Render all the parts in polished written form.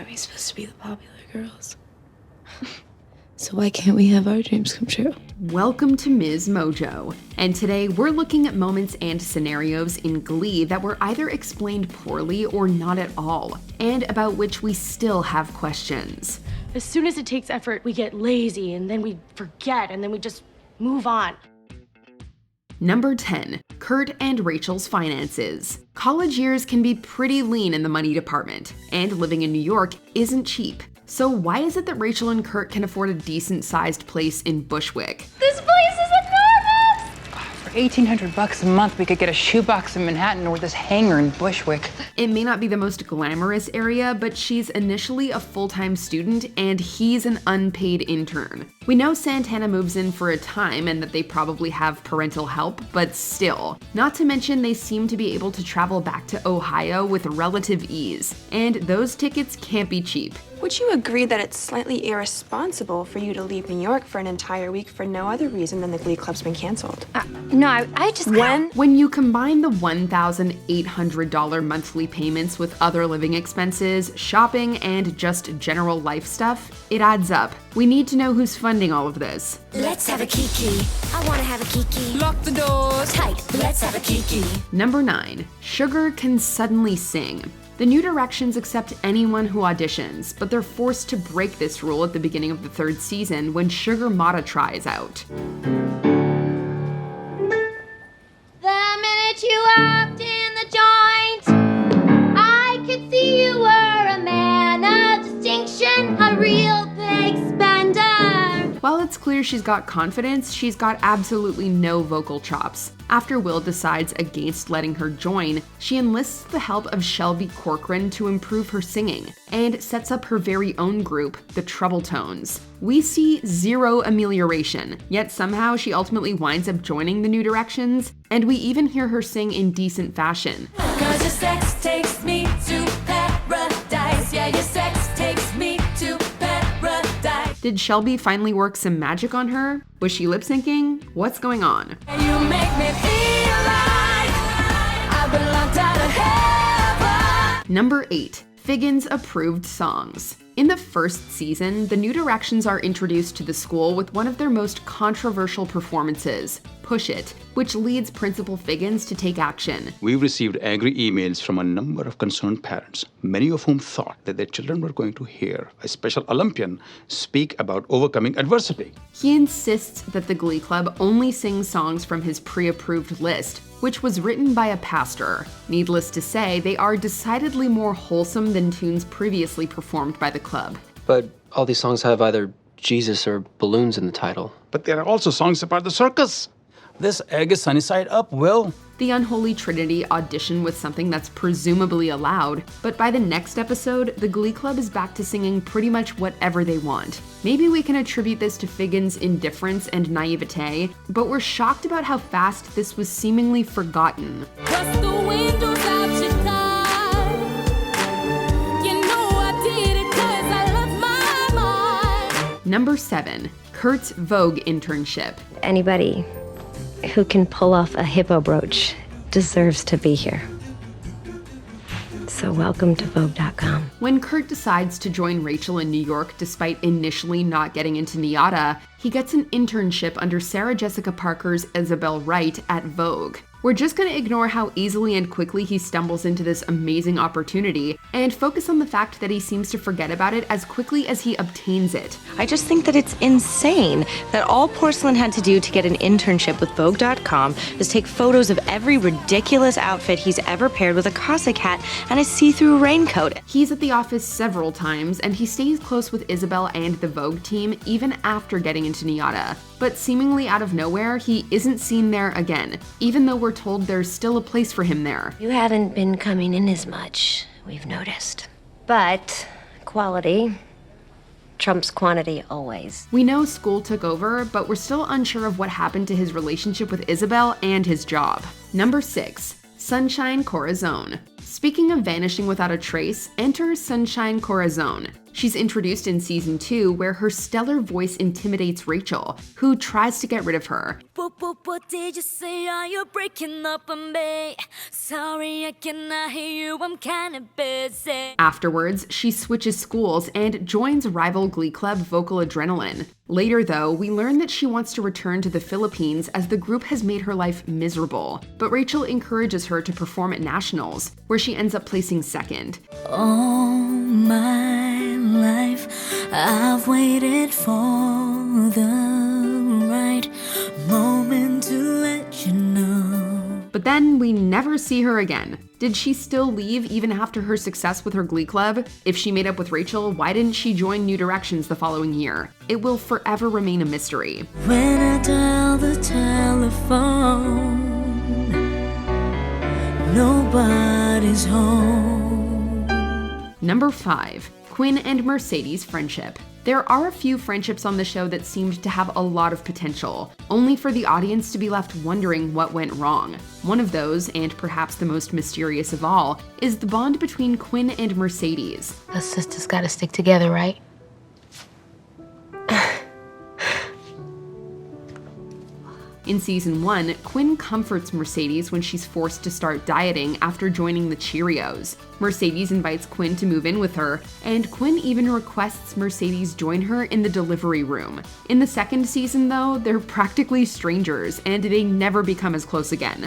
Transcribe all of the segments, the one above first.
Are we supposed to be the popular girls? So why can't we have our dreams come true? Welcome to Ms. Mojo, and today we're looking at moments and scenarios in Glee that were either explained poorly or not at all, and about which we still have questions. As soon as it takes effort, we get lazy, and then we forget, and then we just move on. Number 10, Kurt and Rachel's finances. College years can be pretty lean in the money department, and living in New York isn't cheap. So why is it that Rachel and Kurt can afford a decent-sized place in Bushwick? This place is enormous! For $1,800 a month, we could get a shoebox in Manhattan or this hangar in Bushwick. It may not be the most glamorous area, but she's initially a full-time student and he's an unpaid intern. We know Santana moves in for a time and that they probably have parental help, but still. Not to mention they seem to be able to travel back to Ohio with relative ease, and those tickets can't be cheap. Would you agree that it's slightly irresponsible for you to leave New York for an entire week for no other reason than the Glee Club's been canceled? No, I just... When you combine the $1,800 monthly payments with other living expenses, shopping, and just general life stuff, it adds up. We need to know who's funding all of this. Let's have a kiki. I wanna have a kiki. Lock the doors. Tight. Let's have a kiki. Number 9, Sugar can suddenly sing. The New Directions accept anyone who auditions, but they're forced to break this rule at the beginning of the 3rd season when Sugar Mata tries out. The minute you walked in the joint, I could see you were a man of distinction, a real big spender. While it's clear she's got confidence, she's got absolutely no vocal chops. After Will decides against letting her join, she enlists the help of Shelby Corcoran to improve her singing, and sets up her very own group, the Trouble Tones. We see zero amelioration, yet somehow she ultimately winds up joining the New Directions, and we even hear her sing in decent fashion. 'Cause your sex takes me to paradise. Yeah, your sex takes me to paradise. Did Shelby finally work some magic on her? Was she lip syncing? What's going on? You make me feel like I belong to heaven. Number 8, Figgins approved songs. In the 1st season, the New Directions are introduced to the school with one of their most controversial performances, Push It, which leads Principal Figgins to take action. We've received angry emails from a number of concerned parents, many of whom thought that their children were going to hear a special Olympian speak about overcoming adversity. He insists that the Glee Club only sings songs from his pre-approved list, which was written by a pastor. Needless to say, they are decidedly more wholesome than tunes previously performed by the club. But all these songs have either Jesus or balloons in the title. But there are also songs about the circus. This egg is sunny side up, Will. The Unholy Trinity audition with something that's presumably allowed, but by the next episode, the Glee Club is back to singing pretty much whatever they want. Maybe we can attribute this to Figgins' indifference and naivete, but we're shocked about how fast this was seemingly forgotten. Bust the windows out your car. You know I did it 'cause I love my mind. Number 7, Kurt's Vogue internship. Anybody who can pull off a hippo brooch deserves to be here. So welcome to Vogue.com. When Kurt decides to join Rachel in New York despite initially not getting into NYADA, he gets an internship under Sarah Jessica Parker's Isabel Wright at Vogue. We're just gonna ignore how easily and quickly he stumbles into this amazing opportunity and focus on the fact that he seems to forget about it as quickly as he obtains it. I just think that it's insane that all Porcelain had to do to get an internship with Vogue.com is take photos of every ridiculous outfit he's ever paired with a Cossack hat and a see-through raincoat. He's at the office several times, and he stays close with Isabel and the Vogue team even after getting into NYADA. But seemingly out of nowhere, he isn't seen there again, even though we're told there's still a place for him there. You haven't been coming in as much, we've noticed. But quality trumps quantity always. We know school took over, but we're still unsure of what happened to his relationship with Isabel and his job. Number 6, Sunshine Corazon. Speaking of vanishing without a trace, enter Sunshine Corazon. She's introduced in season 2, where her stellar voice intimidates Rachel, who tries to get rid of her. What did you say? Are you breaking up on me? Sorry, I cannot hear you. I'm kinda busy. Afterwards, she switches schools and joins rival glee club Vocal Adrenaline. Later, though, we learn that she wants to return to the Philippines as the group has made her life miserable. But Rachel encourages her to perform at nationals, where she ends up placing second. All my life, I've waited for the right moment to let you know. But then we never see her again. Did she still leave even after her success with her glee club? If she made up with Rachel, why didn't she join New Directions the following year? It will forever remain a mystery. When I dial the telephone, nobody's home. Number 5. Quinn and Mercedes' friendship. There are a few friendships on the show that seemed to have a lot of potential, only for the audience to be left wondering what went wrong. One of those, and perhaps the most mysterious of all, is the bond between Quinn and Mercedes. Us sisters gotta stick together, right? In season 1, Quinn comforts Mercedes when she's forced to start dieting after joining the Cheerios. Mercedes invites Quinn to move in with her, and Quinn even requests Mercedes join her in the delivery room. In the second season, though, they're practically strangers, and they never become as close again.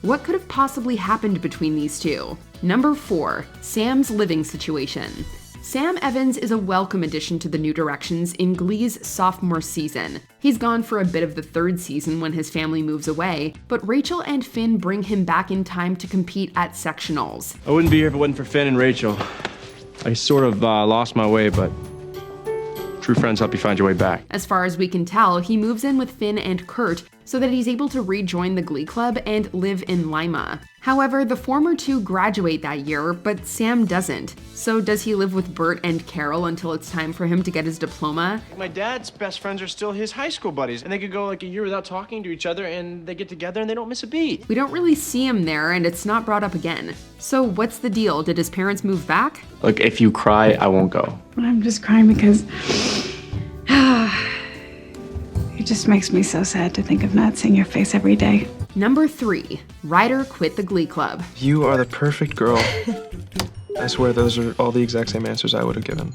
What could have possibly happened between these two? Number 4. Sam's living situation. Sam Evans is a welcome addition to the New Directions in Glee's sophomore season. He's gone for a bit of the third season when his family moves away, but Rachel and Finn bring him back in time to compete at sectionals. I wouldn't be here if it wasn't for Finn and Rachel. I sort of lost my way, but true friends help you find your way back. As far as we can tell, he moves in with Finn and Kurt so that he's able to rejoin the Glee Club and live in Lima. However, the former two graduate that year, but Sam doesn't. So does he live with Bert and Carol until it's time for him to get his diploma? My dad's best friends are still his high school buddies, and they could go like a year without talking to each other, and they get together and they don't miss a beat. We don't really see him there, and it's not brought up again. So what's the deal? Did his parents move back? Look, if you cry, I won't go. I'm just crying because it just makes me so sad to think of not seeing your face every day. Number 3. Ryder quit the Glee Club. You are the perfect girl. I swear those are all the exact same answers I would have given.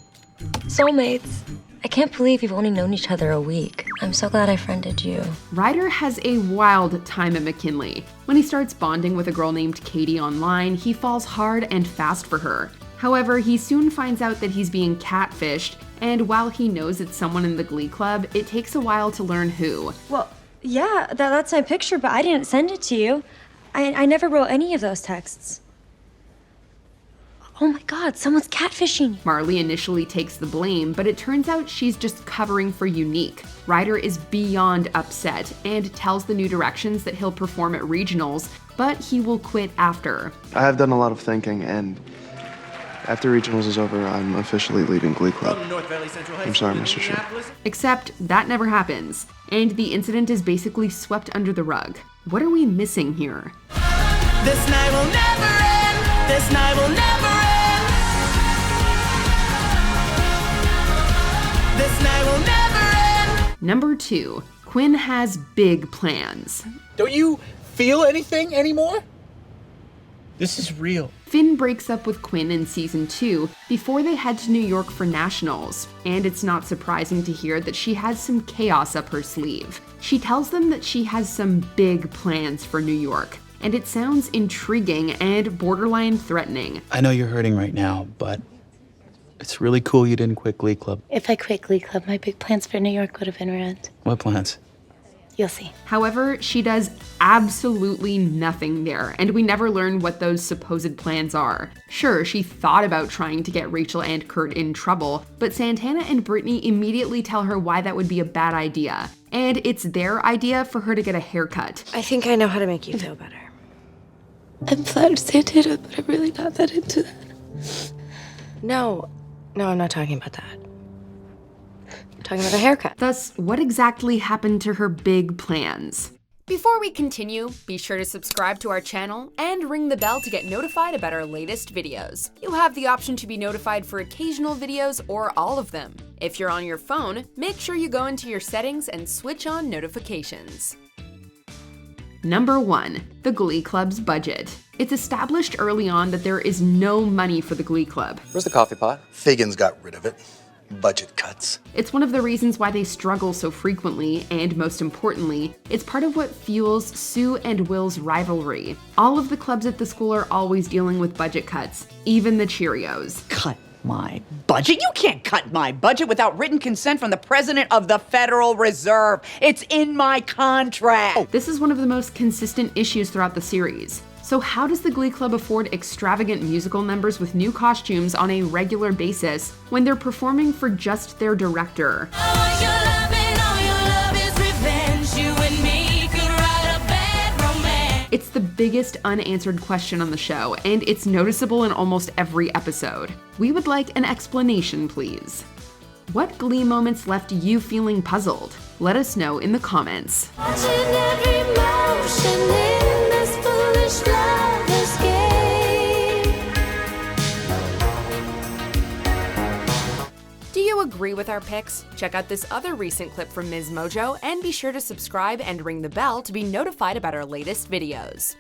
Soulmates. I can't believe you've only known each other a week. I'm so glad I friended you. Ryder has a wild time at McKinley. When he starts bonding with a girl named Katie online, he falls hard and fast for her. However, he soon finds out that he's being catfished, and while he knows it's someone in the Glee Club, it takes a while to learn who. Well, yeah, that's my picture, but I didn't send it to you. I never wrote any of those texts. Oh my God, someone's catfishing you. Marley initially takes the blame, but it turns out she's just covering for Unique. Ryder is beyond upset and tells the New Directions that he'll perform at regionals, but he will quit after. I have done a lot of thinking, and after regionals is over, I'm officially leaving Glee Club. I'm sorry, Mr. Shu. Except that never happens, and the incident is basically swept under the rug. What are we missing here? This night will never end. This night will never end. This night will never end. Number 2. Quinn has big plans. Don't you feel anything anymore? This is real. Finn breaks up with Quinn in season 2 before they head to New York for nationals, and it's not surprising to hear that she has some chaos up her sleeve. She tells them that she has some big plans for New York, and it sounds intriguing and borderline threatening. I know you're hurting right now, but it's really cool you didn't quit Glee Club. If I quit Glee Club, my big plans for New York would have been ruined. What plans? You'll see. However, she does absolutely nothing there, and we never learn what those supposed plans are. Sure, she thought about trying to get Rachel and Kurt in trouble, but Santana and Brittany immediately tell her why that would be a bad idea. And it's their idea for her to get a haircut. I think I know how to make you feel better. I'm flattered, Santana, but I'm really not that into that. No, I'm not talking about that. I'm talking about a haircut. Thus, what exactly happened to her big plans? Before we continue, be sure to subscribe to our channel and ring the bell to get notified about our latest videos. You have the option to be notified for occasional videos or all of them. If you're on your phone, make sure you go into your settings and switch on notifications. Number 1. The Glee Club's budget. It's established early on that there is no money for the Glee Club. Where's the coffee pot? Figgins got rid of it. Budget cuts. It's one of the reasons why they struggle so frequently, and most importantly, it's part of what fuels Sue and Will's rivalry. All of the clubs at the school are always dealing with budget cuts, even the Cheerios. Cut my budget? You can't cut my budget without written consent from the president of the Federal Reserve. It's in my contract. This is one of the most consistent issues throughout the series. So how does the Glee Club afford extravagant musical numbers with new costumes on a regular basis when they're performing for just their director? It's the biggest unanswered question on the show, and it's noticeable in almost every episode. We would like an explanation, please. What Glee moments left you feeling puzzled? Let us know in the comments. Do you agree with our picks? Check out this other recent clip from Ms. Mojo and be sure to subscribe and ring the bell to be notified about our latest videos.